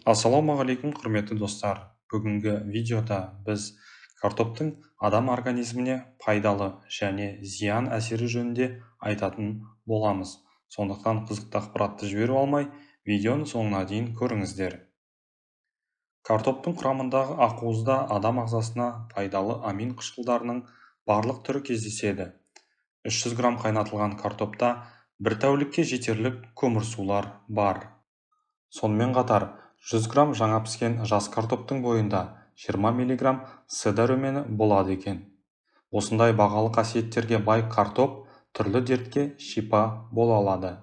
Ассалаумағалейкум, құрметті достар. Бүгінгі видеода біз картоптың адам организміне пайдалы және зиян әсері жөнінде айтатын боламыз. Сондықтан қызықты ақпаратты жіберіп алмай, видеоны соңына дейін көріңіздер. Картоптың құрамындағы ақуызда адам ағзасына пайдалы амин қышқылдарының барлық түрі кездеседі. 300 грамм қайнатылған картопта бір тәулікке жетерлік көмірсулар бар. Сонымен қатар, 100 грамм жаңа піскен жас картоптың бойында 20 мг С дәрумені болады екен. Осындай бағалы қасиеттерге бай картоп түрлі дертке шипа бола алады.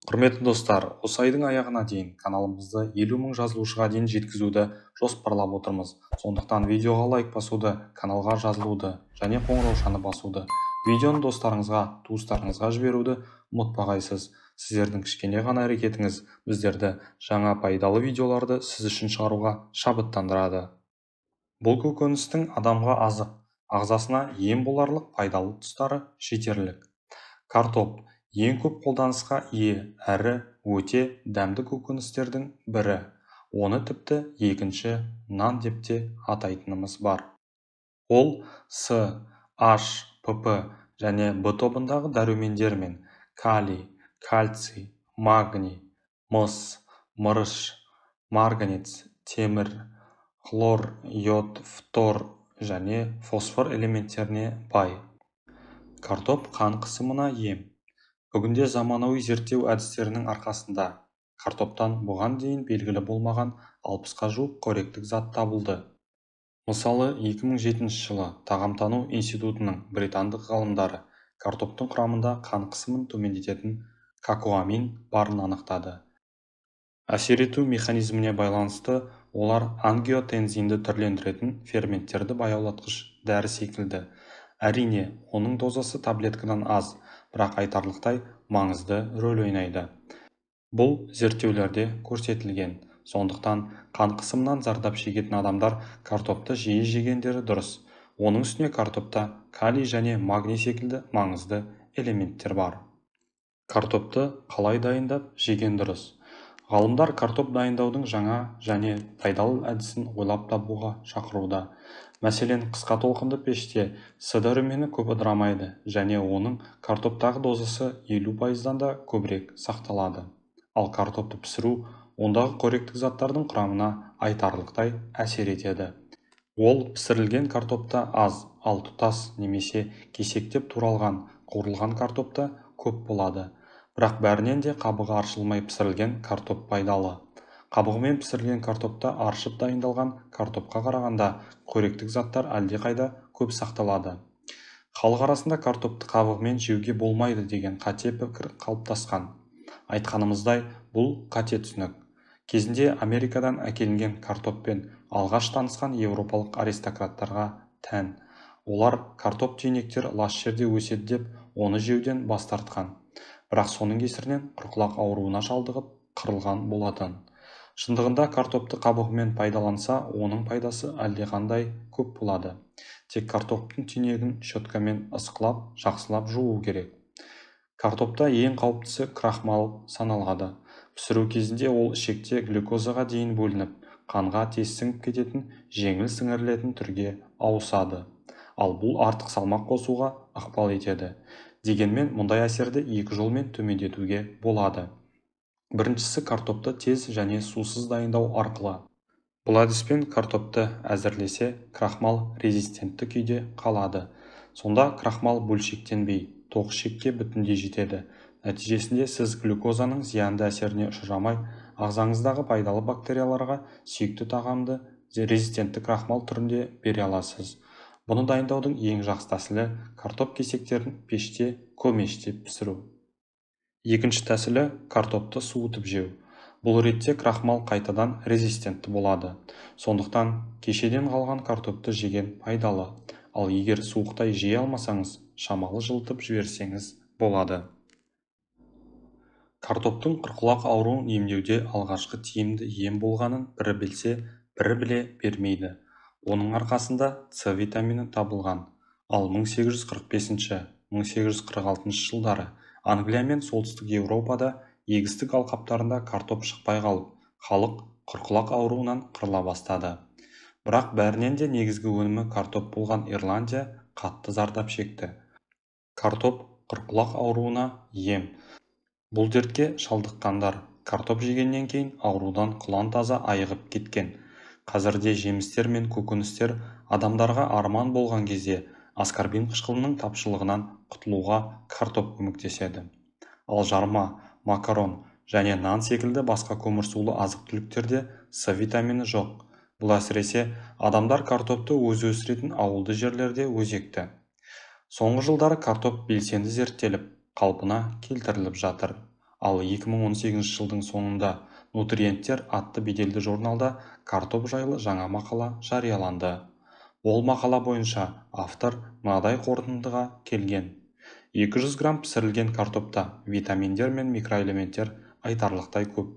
Құрметті достар, осы айдың аяғына дейін каналымызды 50 мың жазылушыға дейін жеткізуді жоспарлап отырмыз. Сондықтан видеоға лайк басуды, каналға жазылуды және қоңыраушаны басуды, видеоны достарыңызға, туыстарыңызға жіберуді ұмытпағайсыз. Сіздердің кішкене ғана әрекетіңіз біздерді жаңа пайдалы видеоларды сіз үшін шығаруға шабыттандырады. Бұл көкөністің адамға азық, ағзасына ем боларлық пайдалы тұстары жетерлік. Картоп ең көп қолданысқа ие әрі өте дәмді көкөністердің бірі. Оны тіпті екінші нан деп те атайтынымыз бар. Ол С, H, ПП және В тобындағы дәрумендермен калий, кальций, магний, мыс, мырыш, марганец, темір, хлор, йод, фтор және фосфор элементтеріне бай. Картоп қан қысымына ем. Бүгінде заманауи зерттеу әдістерінің арқасында картоптан бұған дейін белгілі болмаған 60-қа жуық қоректік зат табылды. Мысалы, 2007 жылы Тағамтану институтының британдық ғалымдары картоптың құрамында қан қысымын төмендететін кокоамин барын анықтады. Әсер ету механизміне байланысты олар ангиотензинді түрлендіретін ферменттерді баяулатқыш дәрі секілді. Әрине, оның дозасы таблеткадан аз, бірақ айтарлықтай маңызды рөл ойнайды. Бұл зерттеулерде көрсетілген. Сондықтан қан қысымынан зардап шегетін адамдар картопты жиі жегендері дұрыс. Оның үстіне картопта калий және магний секілді маңызды элементтер бар. Картопты қалай дайындап жеген дұрыс? Ғалымдар картоп дайындаудың жаңа және пайдалы әдісін ойлап табуға шақыруда. Мәселен, қысқа толқынды пеште С дәрумені көп ыдырамайды және оның картоптағы дозасы 50%-дан да көбірек сақталады. Ал картопты пісіру ондағы қоректік заттардың құрамына айтарлықтай әсер етеді. Ол пісірілген картопта аз, ал тұтас немесе кесектеп туралған, қуырылған картопта көп болады. Бірақ бәрінен де қабығы аршылмай пісірілген картоп пайдалы. Қабығымен пісірілген картопта аршып дайындалған картопқа қарағанда қоректік заттар әлдеқайда көп сақталады. Халық арасында картопты қабығымен жеуге болмайды деген қате пікір қалыптасқан. Айтқанымыздай, бұл қате түсінік. Кезінде Америкадан әкелінген картоппен алғаш танысқан еуропалық аристократтарға тән. Олар картоп түйнектер лас жерде өседі деп, оны жеуден бас тартқан. Бірақ соның кесірінен құрқұлақ ауруына шалдығып, қырылған болатын. Шындығында картопты қабығымен пайдаланса, оның пайдасы әлдеқандай көп болады. Тек картоптың түйнегін щеткамен ысқылап, жақсылап жуу керек. Картопта ең қауіптісі крахмал саналады. Пісіру кезінде ол ішекте глюкозаға дейін бөлініп, қанға тез сіңіп кететін жеңіл сіңірілетін түрге ауысады. Ал бұл артық салмақ қосуға ықпал етеді. Дегенмен, мұндай әсерді екі жолмен төмендетуге болады. Біріншісі картопты тез және сусыз дайындау арқылы. Бұл әдіспен картопты әзірлесе, крахмал резистентті күйде қалады. Сонда крахмал бөлшектенбей, тоқ ішекке бүтіндей жетеді. Нәтижесінде сіз глюкозаның зиянды әсеріне ұшырамай, ағзаңыздағы пайдалы бактерияларға сүйікті тағамды резистентті крахмал түрінде бере аласыз. Бұны дайындаудың ең жақсы тәсілі картоп кесектерін пеште көмештеп пісіру. Екінші тәсілі картопты суытып жеу. Бұл ретте крахмал қайтадан резистентті болады. Сондықтан кешеден қалған картопты жеген пайдалы. Ал егер суықтай жей алмасаңыз, шамалы жылытып жіберсеңіз болады. Картоптың құрқұлақ ауруын емдеуде алғашқы тиімді ем болғанын бірі білсе, бірі біле бермейді. Оның арқасында С витамині табылған. Ал 1845-1846 жылдары Англия мен солтүстік Еуропада егістік алқаптарында картоп шықпай қалып, халық құрқылақ ауруынан қырыла бастады. Бірақ бәрінен де негізгі өнімі картоп болған Ирландия қатты зардап шекті. Картоп құрқылақ ауруына ем. Бұл дертке шалдыққандар картоп жегеннен кейін аурудан құлан таза айығып кеткен. Қазірде жемістер мен көкөністер адамдарға арман болған кезде аскорбин қышқылының тапшылығынан құтылуға картоп көмектеседі. Ал жарма, макарон және нан секілді басқа көмірсулы азық-түліктерде С витамині жоқ. Бұл әсіресе адамдар картопты өзі өсіретін ауылды жерлерде өзекті. Соңғы жылдары картоп белсенді зерттеліп, қалпына келтіріліп жатыр. Ал 2018 жылдың соңында Нутриенттер атты беделді журналда картоп жайлы жаңа мақала жарияланды. Ол мақала бойынша автор мынадай қорытындыға келген. 200 грамм пісірілген картопта витаминдер мен микроэлементтер айтарлықтай көп.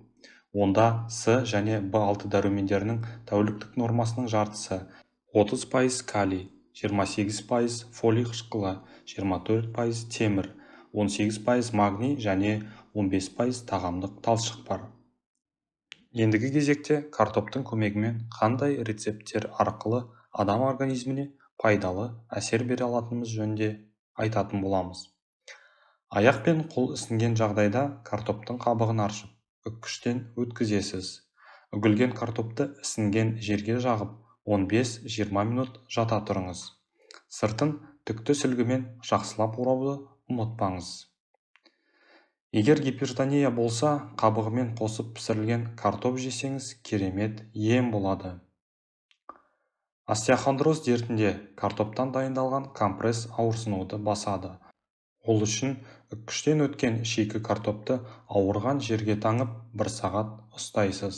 Онда С және В6 дәрумендерінің тәуліктік нормасының жартысы, 30% калий, 28% фолий қышқылы, 24% темір, 18% магний және 15% тағамдық талшық бар. Ендігі кезекте картоптың көмегімен қандай рецепттер арқылы адам организміне пайдалы әсер бере алатынымыз жөнінде айтатын боламыз. Аяқ пен қол ісінген жағдайда картоптың қабығын аршып, үккіштен өткізесіз. Үгілген картопты ісінген жерге жағып, 15-20 минут жата тұрыңыз. Сыртын түкті сүлгімен жақсылап орауды ұмытпаңыз. Егер гипертония болса, қабығымен қосып пісірілген картоп жесеңіз керемет ем болады. Остеохондроз дертінде картоптан дайындалған компресс ауырсынуды басады. Ол үшін үккіштен өткен шикі картопты ауырған жерге таңып 1 сағат ұстайсыз.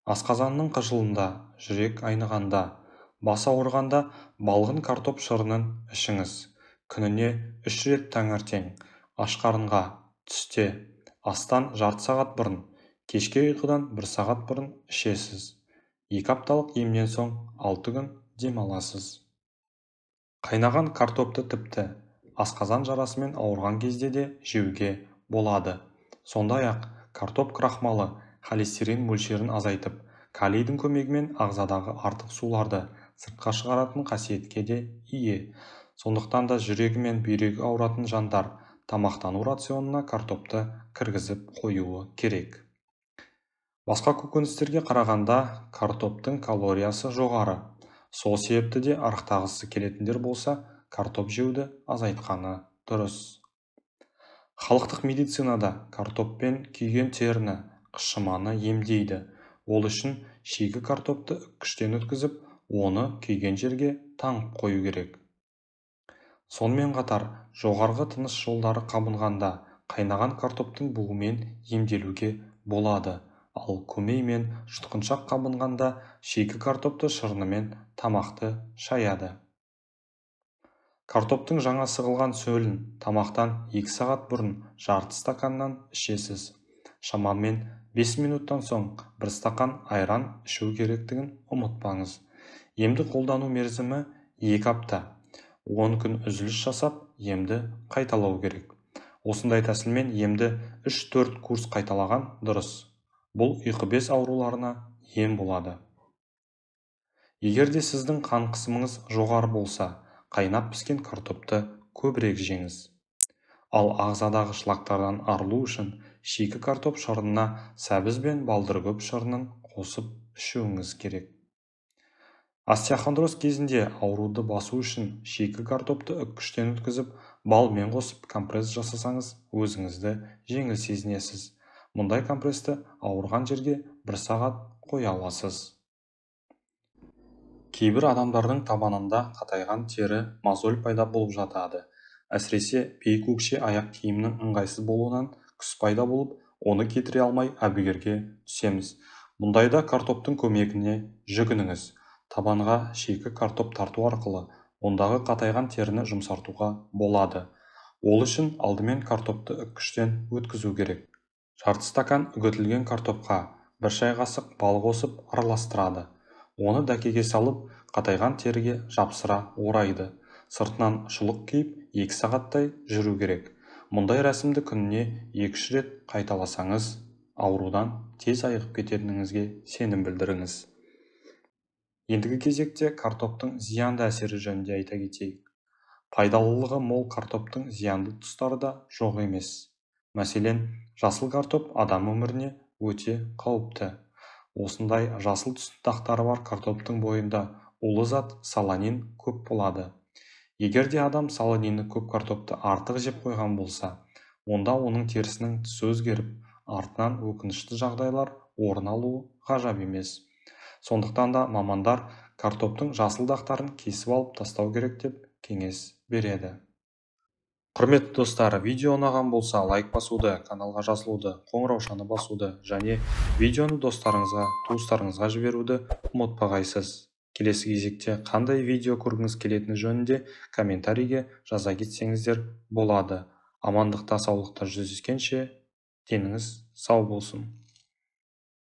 Асқазанның қыжылында, жүрек айнығанда, бас ауырғанда балғын картоп шырынын ішіңіз. Күніне 3 рет таңертең, аш қарынға, түсте, астан жарты сағат бұрын, кешке ұйқыдан 1 сағат бұрын ішесіз. 2 апталық емнен соң 6 күн демаласыз. Қайнаған картопты тіпті асқазан жарасымен ауырған кезде де жеуге болады. Сондай-ақ картоп крахмалы холестерин мөлшерін азайтып, калийдің көмегімен ағзадағы артық суларды сыртқа шығаратын қасиетке де ие. Сондықтан да жүрегі мен бүйрегі ауыратын жандар тамақтану рационына картопты кіргізіп қоюы керек. Басқа көкөністерге қарағанда картоптың калориясы жоғары. Сол себепті де арықтағысы келетіндер болса, картоп жеуді азайтқаны дұрыс. Халықтық медицинада картоппен күйген теріні, қышыманы емдейді. Ол үшін шикі картопты үккіштен өткізіп, оны күйген жерге таңып қою керек. Сонымен қатар, жоғарғы тыныс жолдары қабынғанда қайнаған картоптың буымен емделуге болады. Ал көмей мен жұтқыншақ қабынғанда шикі картопты шырынымен тамақты шаяды. Картоптың жаңа сығылған сөлін тамақтан 2 сағат бұрын жарты стаканнан ішесіз. Шамамен 5 минуттан соң 1 стакан айран ішу керектігін ұмытпаңыз. Емді қолдану мерзімі 2 апта. 10 күн үзіліс жасап, емді қайталау керек. Осындай тәсілмен емді 3-4 курс қайталаған дұрыс. Бұл ұйқы без ауруларына ем болады. Егер де сіздің қан қысымыңыз жоғары болса, қайнап піскен картопты көбірек жеңіз. Ал ағзадағы шлактардан арылу үшін шикі картоп шырынына сәбіз бен балдыргөп шырынын қосып ішуіңіз керек. Остеохондроз кезінде ауруды басу үшін шикі картопты үккіштен өткізіп, балмен қосып компресс жасасаңыз, өзіңізді жеңіл сезінесіз. Мұндай компрессті ауырған жерге 1 сағат қоя аласыз. Кейбір адамдардың табанында қатайған тері мозоль пайда болып жатады. Әсіресе биік өкше аяқ киімнің ыңғайсыз болуынан күс пайда болып, оны кетіре алмай әбігерге түсеміз. Мұндайда картоптың көмегіне жүгініңіз. Табанға шикі картоп тарту арқылы ондағы қатайған теріні жұмсартуға болады. Ол үшін алдымен картопты үккіштен өткізу керек. Жарты стакан үгітілген картопқа 1 шай қасық бал қосып араластырады. Оны дәкеге салып, қатайған теріге жапсыра орайды. Сыртынан шұлық киіп 2 сағаттай жүру керек. Мұндай рәсімді күніне 2-3 рет қайталасаңыз аурудан тез айығып кететініңізге сенім білдіріңіз. Ендігі кезекте картоптың зиянды әсері жөнінде айта кетейік. Пайдалылығы мол картоптың зиянды тұстары да жоқ емес. Мәселен, жасыл картоп адам өміріне өте қауіпті. Осындай жасыл түсті дақтары бар картоптың бойында улы зат солонин көп болады. Егер де адам солонины көп картопты артық жеп қойған болса, онда оның терісінің түсі өзгеріп, артынан өкінішті жағдайлар орын алуы ғажап емес. Сондықтан да мамандар картоптың жасыл дақтарын кесіп алып тастау керек деп кеңес береді. Құрметті достар, видео ұнаған болса лайк басуды, каналға жазылуды, қоңыраушаны басуды және видеоны достарыңызға, туыстарыңызға жіберуді ұмытпағайсыз. Келесі кезекте қандай видео көргіңіз келетіні жөнінде комментарийге жаза кетсеңіздер болады. Амандықта, саулықта жүздескенше деніңіз сау болсын.